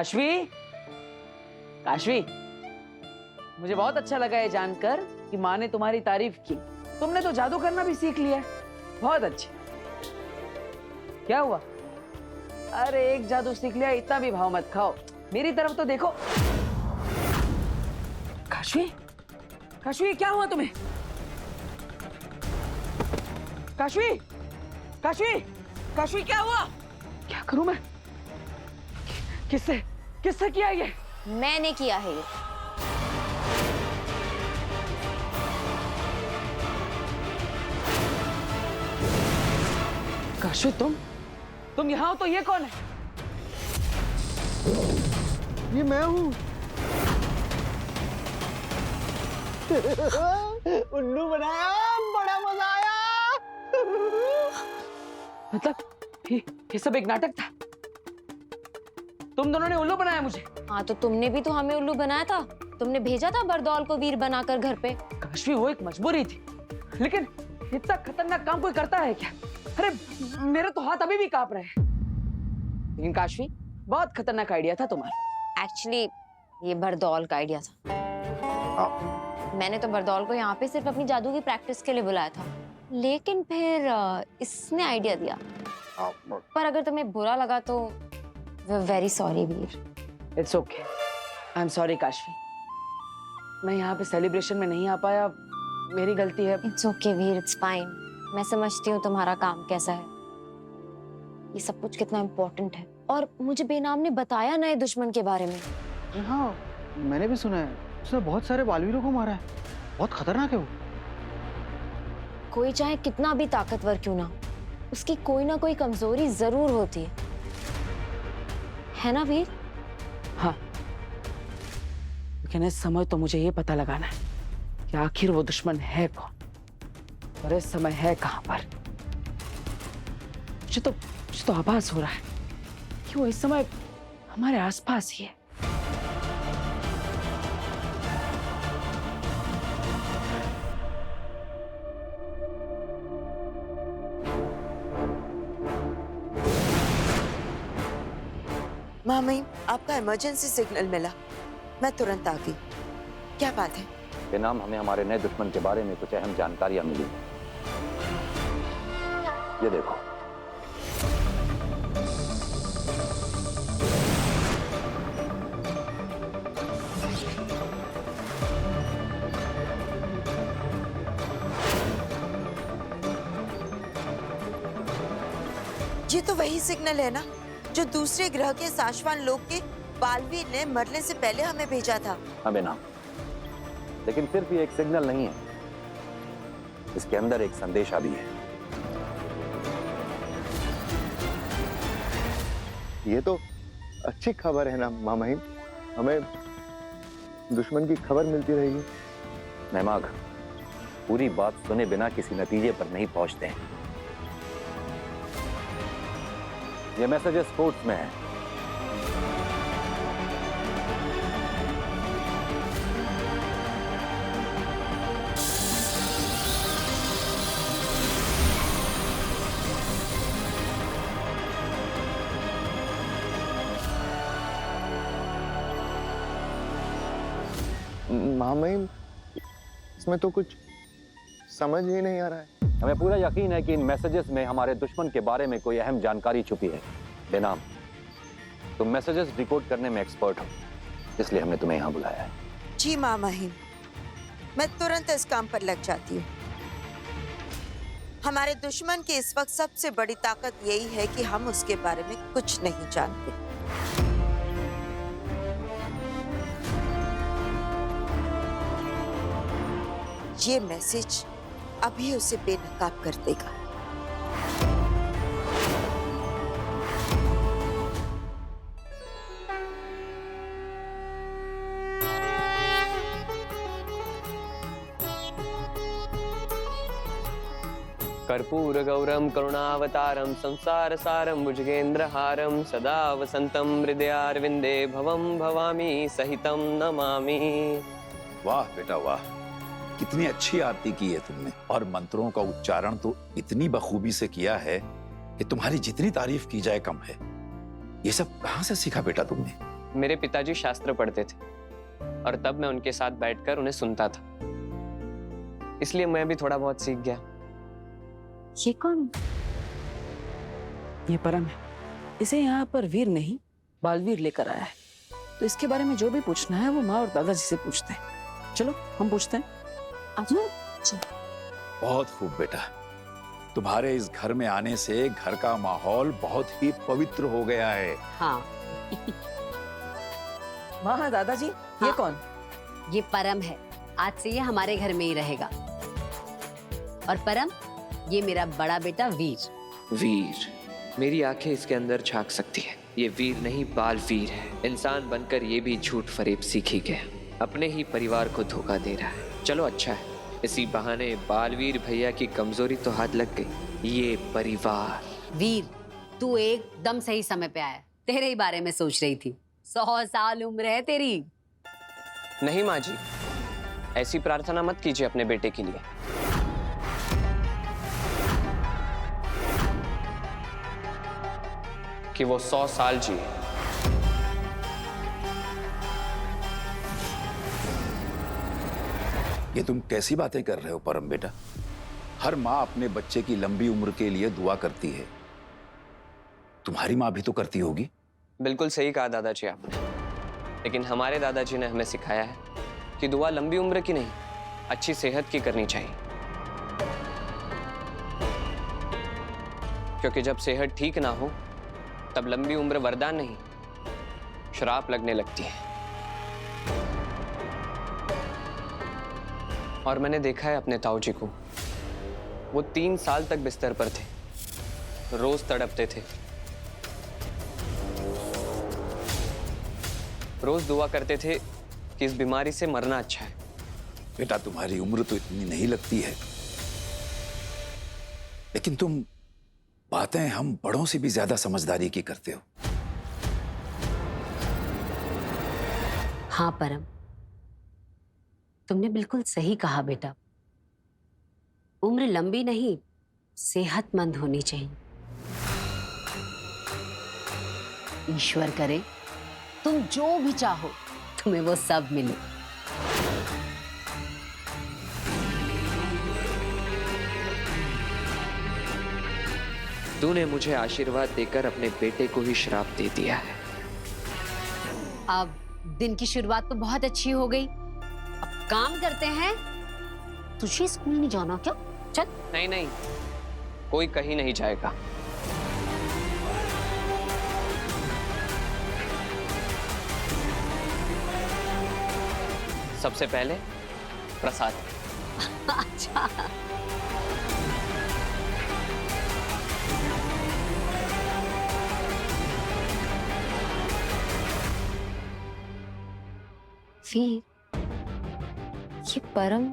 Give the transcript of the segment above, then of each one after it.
अश्वी, काशवी, मुझे बहुत अच्छा लगा ये जानकर कि माँ ने तुम्हारी तारीफ की। तुमने तो जादू करना भी सीख लिया है। बहुत अच्छे। क्या हुआ? अरे एक जादू सीख लिया, इतना भी भाव मत खाओ। मेरी तरफ तो देखो। काशवी, काशवी क्या हुआ तुम्हें? काशवी, काशवी, काशवी क्या हुआ? क्या करूं मैं? किससे किससे किया ये? मैंने किया है ये। काशवी तुम यहाँ हो तो ये कौन है? ये मैं हूँ। उल्लू बनाया, बड़ा मजा आया। मतलब ये सब एक नाटक था? तुम दोनों ने उल्लू बनाया मुझे? हाँ तो तुमने भी तो हमें उल्लू बनाया था। तुमने भेजा था बरदौल को वीर बनाकर घर पे। काशवी वो एक मजबूरी थी, लेकिन इतना खतरनाक काम कोई करता है क्या? अरे मेरे तो हाथ अभी भी कांप रहे हैं। लेकिन काशवी बहुत खतरनाक आइडिया था तुम्हारा। एक्चुअली ये बरदौल का आइडिया था। मैंने तो बरदौल को यहाँ पे सिर्फ अपनी जादू की प्रैक्टिस के लिए बुलाया था, लेकिन फिर इसने आइडिया दिया। पर अगर तुम्हें बुरा लगा तो very sorry Veer. It's okay, I am sorry Kashvi. मैं यहाँ पे सेलिब्रेशन में नहीं आ पाया, मेरी गलती है। It's okay Veer, it's fine. मैं समझती हूँ तुम्हारा काम कैसा है, ये सब कुछ कितना इम्पोर्टेंट है। और मुझे बेनाम ने बताया नए दुश्मन के बारे में। हाँ मैंने भी सुना है, उसने बहुत सारे बालवीरों को मारा है। बहुत खतरनाक है वो। कोई चाहे कितना भी ताकतवर क्यों ना, उसकी कोई ना कोई कमजोरी जरूर होती है ना वीर? हाँ, लेकिन इस समय तो मुझे ये पता लगाना है कि आखिर वो दुश्मन है कौन और इस समय है कहां पर। मुझे तो आभास हो रहा है कि वो इस समय हमारे आसपास ही है। मामी, आपका इमरजेंसी सिग्नल मिला, मैं तुरंत आ गई। क्या बात है? बेनाम हमें हमारे नए दुश्मन के बारे में कुछ अहम जानकारियां मिली। ये देखो। ये तो वही सिग्नल है ना जो दूसरे ग्रह के साशवान लोग के बालवीर ने मरने से पहले हमें भेजा था। हाँ बेनाम, लेकिन सिर्फ ये एक सिग्नल नहीं है, इसके अंदर एक संदेशा भी है। ये तो अच्छी खबर है ना मामाहिम, हमें दुश्मन की खबर मिलती रहेगी। मेहमाग, पूरी बात सुने बिना किसी नतीजे पर नहीं पहुंचते हैं। ये मैसेजेस कोड्स में है। मामाहिम, इसमें तो कुछ समझ ही नहीं आ रहा है। हमें पूरा यकीन है कि इन मैसेजेस में हमारे दुश्मन के बारे में कोई अहम जानकारी छुपी है। बेनाम, तुम मैसेजेस डिकोड करने में एक्सपर्ट हो, इसलिए हमने तुम्हें यहाँ बुलाया है। जी मामाहिम, मैं तुरंत इस काम पर लग जाती हूँ। हमारे दुश्मन की इस वक्त सबसे बड़ी ताकत यही है कि हम उसके बारे में कुछ नहीं जानते। ये मैसेज अभी उसे बेनकाब कर देगा। कर्पूर गौरम करुणावतारम संसार सारम भुजगेंद्रहारम सदा वसंतम हृदयारविंदे भवम भवामी सहितम नमामि। वाह बेटा वाह, कितनी अच्छी आरती की है तुमने, और मंत्रों का उच्चारण तो इतनी बखूबी से किया है कि तुम्हारी जितनी तारीफ की जाए कम है। ये सब कहां से सीखा बेटा तुमने? मेरे पिताजी शास्त्र पढ़ते थे और तब मैं उनके साथ बैठकर उन्हें सुनता था, इसलिए मैं भी थोड़ा बहुत सीख गया। ये कौन? ये परम है। इसे यहाँ पर वीर नहीं बालवीर लेकर आया है, तो इसके बारे में जो भी पूछना है वो माँ और दादाजी से पूछते हैं। चलो हम पूछते हैं। बहुत खूब बेटा, तुम्हारे इस घर में आने से घर का माहौल बहुत ही पवित्र हो गया है। हाँ, माँ दादाजी ये हाँ। कौन? ये परम है। आज से ये हमारे घर में ही रहेगा। और परम, ये मेरा बड़ा बेटा वीर। वीर, मेरी आंखें इसके अंदर झांक सकती है। ये वीर नहीं बालवीर है। इंसान बनकर ये भी झूठ फरेब सीख ही गया, अपने ही परिवार को धोखा दे रहा है। चलो अच्छा है, इसी बहाने बालवीर भैया की कमजोरी तो हाथ लग गई। ये परिवार। वीर, तू एकदम सही समय पे आया। तेरे ही बारे में सोच रही थी। 100 साल उम्र है तेरी। नहीं माँ जी, ऐसी प्रार्थना मत कीजिए अपने बेटे के लिए। कि वो 100 साल जिए। ये तुम कैसी बातें कर रहे हो परम बेटा? हर माँ अपने बच्चे की लंबी उम्र के लिए दुआ करती है। तुम्हारी माँ भी तो करती होगी। बिल्कुल सही कहा दादाजी आपने, लेकिन हमारे दादाजी ने हमें सिखाया है कि दुआ लंबी उम्र की नहीं, अच्छी सेहत की करनी चाहिए। क्योंकि जब सेहत ठीक ना हो तब लंबी उम्र वरदान नहीं, श्राप लगने लगती है। और मैंने देखा है अपने ताऊ जी को, वो 3 साल तक बिस्तर पर थे, रोज तड़पते थे, रोज दुआ करते थे कि इस बीमारी से मरना अच्छा है। बेटा तुम्हारी उम्र तो इतनी नहीं लगती है, लेकिन तुम बातें हम बड़ों से भी ज्यादा समझदारी की करते हो। हाँ परम, तुमने बिल्कुल सही कहा बेटा। उम्र लंबी नहीं, सेहतमंद होनी चाहिए। ईश्वर करे तुम जो भी चाहो तुम्हें वो सब मिले। तूने मुझे आशीर्वाद देकर अपने बेटे को ही श्राप दे दिया है। अब दिन की शुरुआत तो बहुत अच्छी हो गई। अब काम करते हैं। तुझे स्कूल नहीं जाना क्या? चल। नहीं नहीं, कोई कहीं नहीं जाएगा। सबसे पहले प्रसाद। अच्छा, फिर ये परम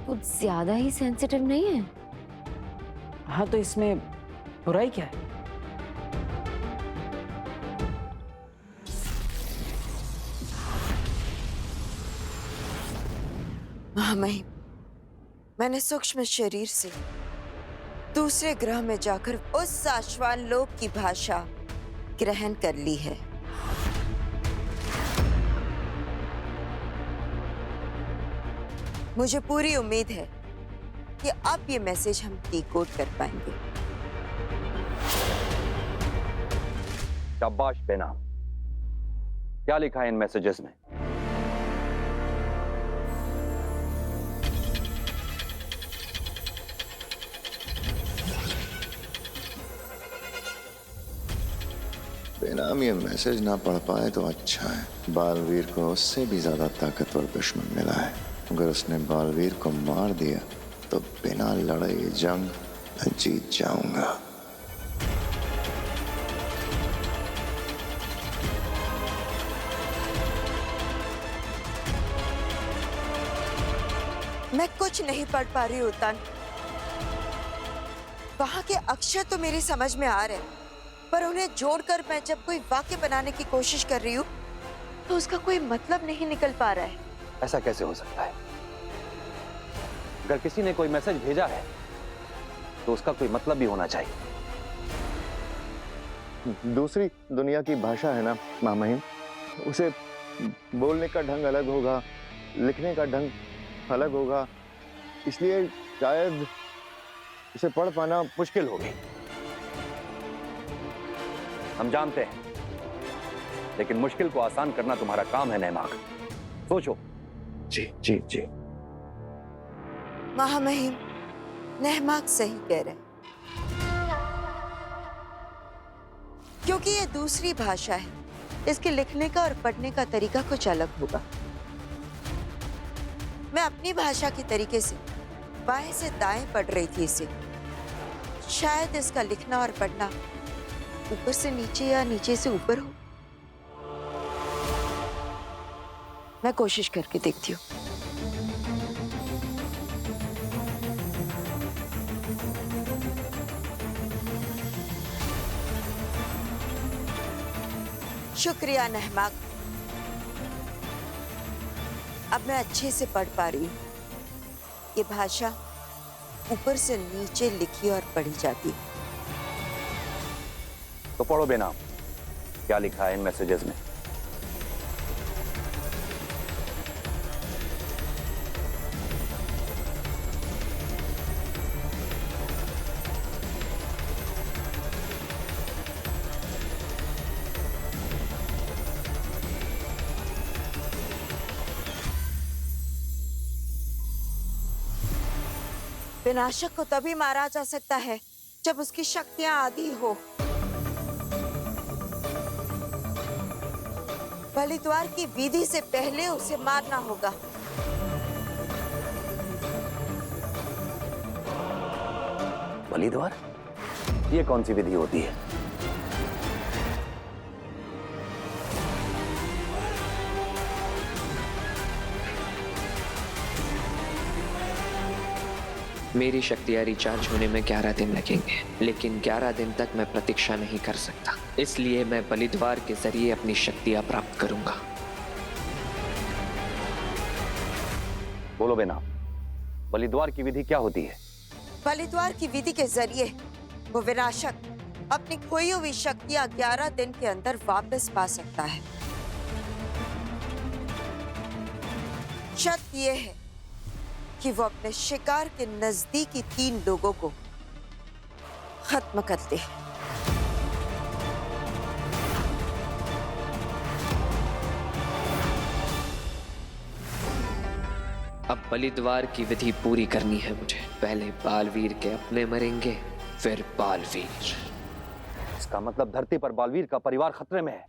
कुछ ज्यादा ही सेंसिटिव नहीं है? हाँ तो इसमें बुराई क्या है? हाँ मैंने सूक्ष्म शरीर से दूसरे ग्रह में जाकर उस साश्वान लोक की भाषा ग्रहण कर ली है। मुझे पूरी उम्मीद है कि अब ये मैसेज हम डिकोड कर पाएंगे। शाबाश बेना, क्या लिखा है इन मैसेजेस में? बेनाम ये मैसेज ना पढ़ पाए तो अच्छा है। बालवीर को उससे भी ज्यादा ताकतवर दुश्मन मिला है। अगर उसने बालवीर को मार दिया तो बिना लड़े ये जंग मैं जीत जाऊंगा। मैं कुछ नहीं पढ़ पा रही हूँ तन। वहां के अक्षर तो मेरी समझ में आ रहे हैं, पर उन्हें जोड़कर मैं जब कोई वाक्य बनाने की कोशिश कर रही हूँ तो उसका कोई मतलब नहीं निकल पा रहा है। ऐसा कैसे हो सकता है? अगर किसी ने कोई मैसेज भेजा है तो उसका कोई मतलब भी होना चाहिए। दूसरी दुनिया की भाषा है ना माँ महिम, उसे बोलने का ढंग अलग होगा, लिखने का ढंग अलग होगा, इसलिए शायद उसे पढ़ पाना मुश्किल होगी। हम जानते हैं, लेकिन मुश्किल को आसान करना तुम्हारा काम है नहमाक। सोचो। जी जी जी। महामहिम, नहमाक सही कह रहे, क्योंकि ये दूसरी भाषा है, इसके लिखने का और पढ़ने का तरीका कुछ अलग होगा। मैं अपनी भाषा के तरीके से बाएं से दाएं पढ़ रही थी इसे। शायद इसका लिखना और पढ़ना ऊपर से नीचे या नीचे से ऊपर हो। मैं कोशिश करके देखती हूँ। शुक्रिया नहमाक, अब मैं अच्छे से पढ़ पा रही हूँ। ये भाषा ऊपर से नीचे लिखी और पढ़ी जाती है। तो पढ़ो बेनाम, क्या लिखा है इन मैसेजेस में। विनाशक को तभी मारा जा सकता है जब उसकी शक्तियां आधी हो। बलिद्वार की विधि से पहले उसे मारना होगा। बलिद्वार? ये कौन सी विधि होती है? मेरी शक्तियाँ रिचार्ज होने में 11 दिन लगेंगे, लेकिन 11 दिन तक मैं प्रतीक्षा नहीं कर सकता। इसलिए मैं बलिद्वार के जरिए अपनी शक्तियाँ प्राप्त करूंगा। बोलो बेनाम, बलिद्वार की विधि क्या होती है? बलिद्वार की विधि के जरिए वो विनाशक अपनी खोई हुई शक्तियां 11 दिन के अंदर वापस पा सकता है। शर्त यह है कि वो अपने शिकार के नजदीकी 3 लोगों को खत्म कर दे। अब बलिद्वार की विधि पूरी करनी है मुझे। पहले बालवीर के अपने मरेंगे, फिर बालवीर। इसका मतलब धरती पर बालवीर का परिवार खतरे में है।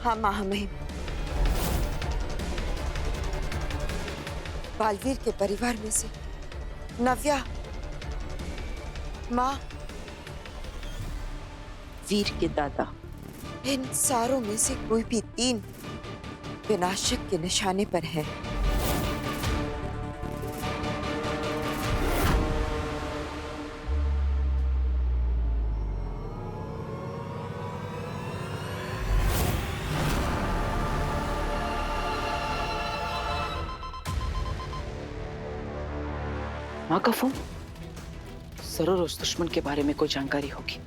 हाँ महामहिम, बालवीर के परिवार में से नव्या, माँ, वीर के दादा, इन सारों में से कोई भी 3 विनाशक के निशाने पर है। माँ का फोन। जरूर उस दुश्मन के बारे में कोई जानकारी होगी।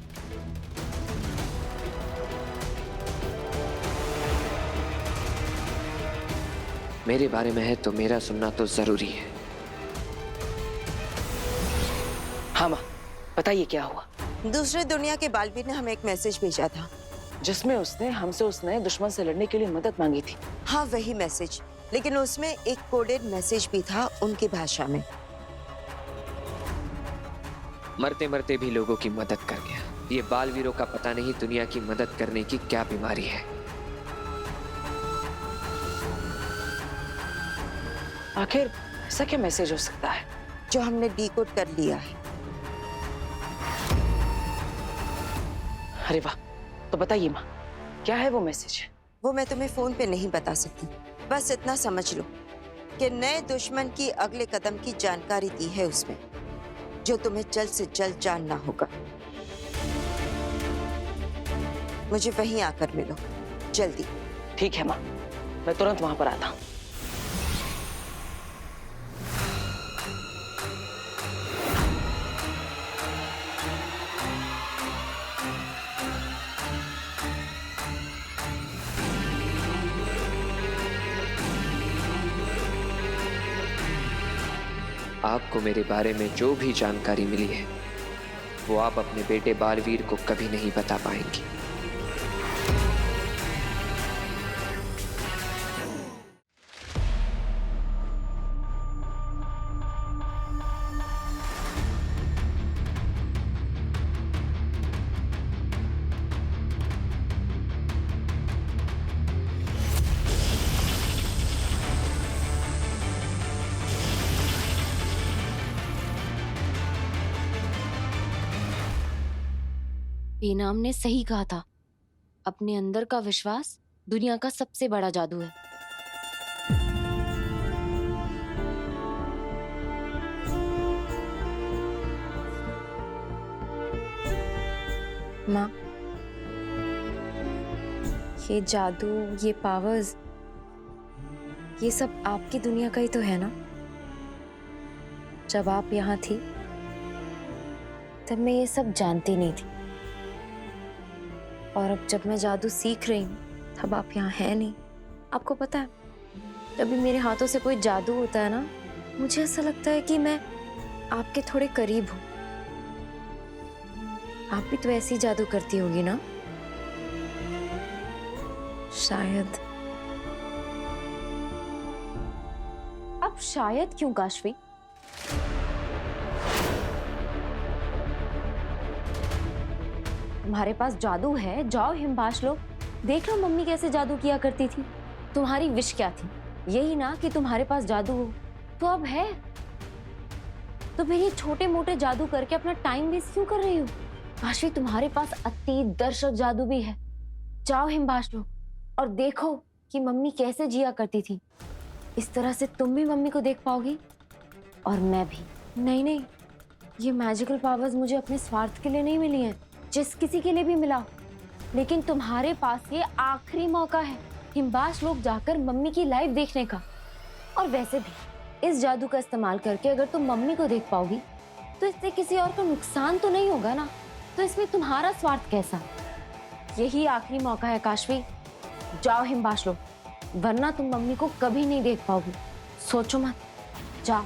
मेरे बारे में है तो मेरा सुनना तो जरूरी है। हाँ माँ, बताइए क्या हुआ। दूसरे दुनिया के बालवीर ने हमें एक मैसेज भेजा था, जिसमें उसने हमसे उस नए दुश्मन से लड़ने के लिए मदद मांगी थी। हाँ वही मैसेज, लेकिन उसमें एक कोडेड मैसेज भी था उनकी भाषा में। मरते मरते भी लोगों की मदद कर गया। ये बालवीरों का पता नहीं दुनिया की मदद करने की क्या बीमारी है। आखिर ऐसा क्या मैसेज हो सकता है जो हमने डिकोड कर लिया है? अरे वाह, तो बताइए माँ, क्या है वो मैसेज? वो मैं तुम्हें फोन पे नहीं बता सकती। बस इतना समझ लो कि नए दुश्मन की अगले कदम की जानकारी दी है उसमें, जो तुम्हें जल्द से जल्द जानना होगा। मुझे वहीं आकर मिलो, जल्दी। ठीक है माँ, मैं तुरंत वहां पर आता हूँ। आपको मेरे बारे में जो भी जानकारी मिली है वो आप अपने बेटे बालवीर को कभी नहीं बता पाएंगी। बेनाम ने सही कहा था, अपने अंदर का विश्वास दुनिया का सबसे बड़ा जादू है। माँ, ये जादू, ये पावर्स, ये सब आपकी दुनिया का ही तो है ना? जब आप यहाँ थी तब मैं ये सब जानती नहीं थी, और अब जब मैं जादू सीख रही हूँ तब आप यहाँ हैं नहीं। आपको पता है, जब भी मेरे हाथों से कोई जादू होता है ना, मुझे ऐसा लगता है कि मैं आपके थोड़े करीब हूँ। आप भी तो ऐसी जादू करती होगी ना? शायद। अब शायद क्यों काशवी? तुम्हारे पास जादू है, जाओ हिमभाष लो, देख लो मम्मी कैसे जादू किया करती थी। तुम्हारी विश क्या थी? यही ना कि तुम्हारे पास जादू हो, तो अब है। तो फिर ये छोटे मोटे जादू करके अपना टाइम वेस्ट क्यों कर रही हो? काशवी, तुम्हारे पास अति दर्शक जादू भी है। जाओ हिमभाष लो और देखो कि मम्मी कैसे जिया करती थी। इस तरह से तुम भी मम्मी को देख पाओगी और मैं भी। नहीं, ये मैजिकल पावर्स मुझे अपने स्वार्थ के लिए नहीं मिली हैं, जिस किसी के लिए भी मिला, लेकिन तुम्हारे पास ये आखिरी मौका है हिमभाष लोग जाकर मम्मी की लाइव देखने का। और वैसे भी इस जादू का इस्तेमाल करके अगर तुम मम्मी को देख पाओगी तो इससे किसी और का नुकसान तो नहीं होगा ना, तो इसमें तुम्हारा स्वार्थ कैसा? यही आखिरी मौका है काशवी, जाओ हिमभाष लोग, वरना तुम मम्मी को कभी नहीं देख पाओगी। सोचो मत, जाओ।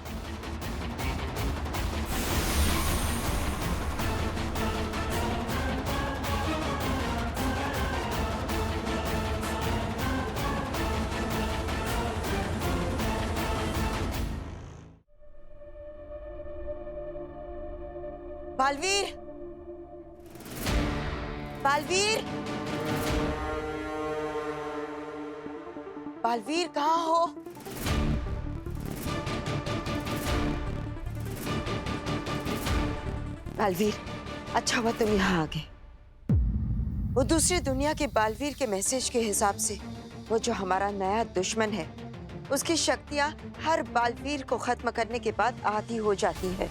बालवीर, बालवीर, बालवीर कहाँ हो? बालवीर, अच्छा हुआ तुम यहाँ आ गए। वो दूसरी दुनिया के बालवीर के मैसेज के हिसाब से वो जो हमारा नया दुश्मन है, उसकी शक्तियाँ हर बालवीर को खत्म करने के बाद आधी हो जाती है,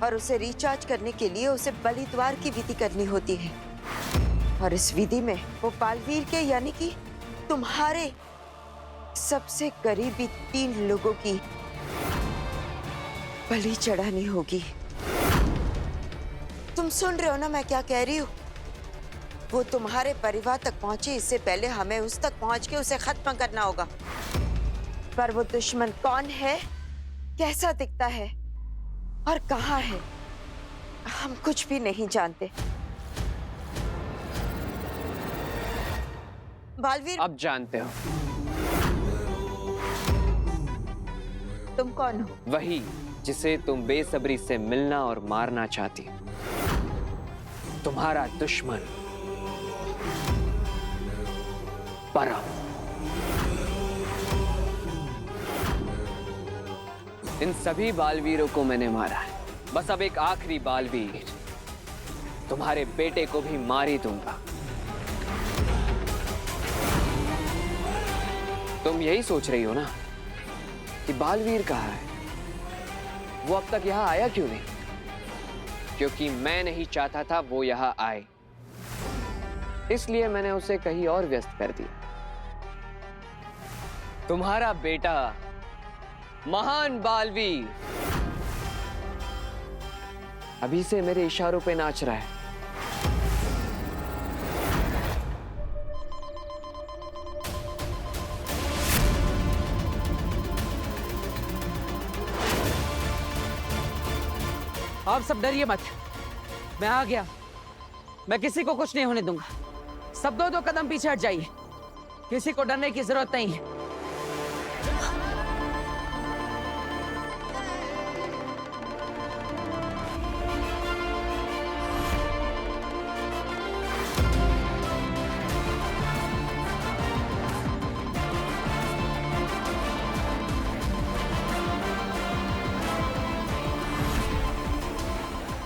और उसे रिचार्ज करने के लिए उसे बलिद्वार की विधि करनी होती है। और इस विधि में वो बालवीर के यानी कि तुम्हारे सबसे करीबी 3 लोगों की बलि चढ़ानी होगी। तुम सुन रहे हो ना मैं क्या कह रही हूँ? वो तुम्हारे परिवार तक पहुंचे इससे पहले हमें उस तक पहुंच के उसे खत्म करना होगा। पर वो दुश्मन कौन है, कैसा दिखता है और कहाँ है, हम कुछ भी नहीं जानते। बालवीर, अब जानते हो। तुम कौन हो? वही जिसे तुम बेसब्री से मिलना और मारना चाहती हो, तुम्हारा दुश्मन परम। इन सभी बालवीरों को मैंने मारा है, बस अब एक आखिरी बालवीर, तुम्हारे बेटे को भी मार ही दूंगा। तुम यही सोच रही हो ना कि बालवीर कहाँ है? वो अब तक यहाँ आया क्यों नहीं? क्योंकि मैं नहीं चाहता था वो यहाँ आए, इसलिए मैंने उसे कहीं और व्यस्त कर दिया। तुम्हारा बेटा महान बालवीर अभी से मेरे इशारों पे नाच रहा है। अब सब डरिए मत, मैं आ गया। मैं किसी को कुछ नहीं होने दूंगा। सब दो कदम पीछे हट जाइए, किसी को डरने की जरूरत नहीं है।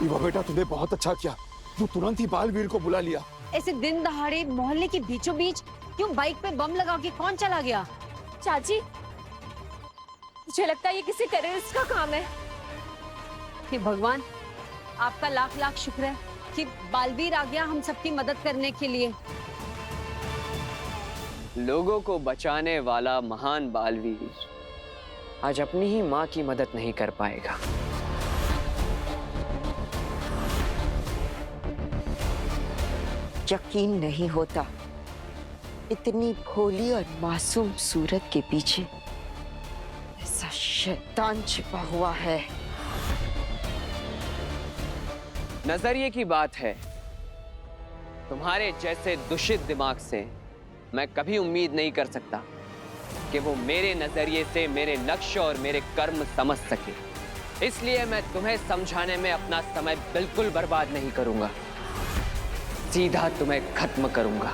ईवा बेटा, तूने बहुत अच्छा किया, तू तुरंत ही बालवीर को बुला लिया। ऐसे दिन दहाड़े मोहल्ले के बीचों बीच क्यों बाइक पे बम लगा के कौन चला गया? चाची, मुझे लगता है ये किसी टेररिस्ट का काम है। हे भगवान, आपका लाख लाख शुक्र है कि बालवीर आ गया हम सबकी मदद करने के लिए। लोगों को बचाने वाला महान बालवीर आज अपनी ही माँ की मदद नहीं कर पाएगा। यकीन नहीं होता, इतनी भोली और मासूम सूरत के पीछे ऐसा शैतान छिपा हुआ है। नजरिए की बात है। तुम्हारे जैसे दूषित दिमाग से मैं कभी उम्मीद नहीं कर सकता कि वो मेरे नजरिए से मेरे लक्ष्य और मेरे कर्म समझ सके। इसलिए मैं तुम्हें समझाने में अपना समय बिल्कुल बर्बाद नहीं करूंगा, सीधा तुम्हें खत्म करूंगा।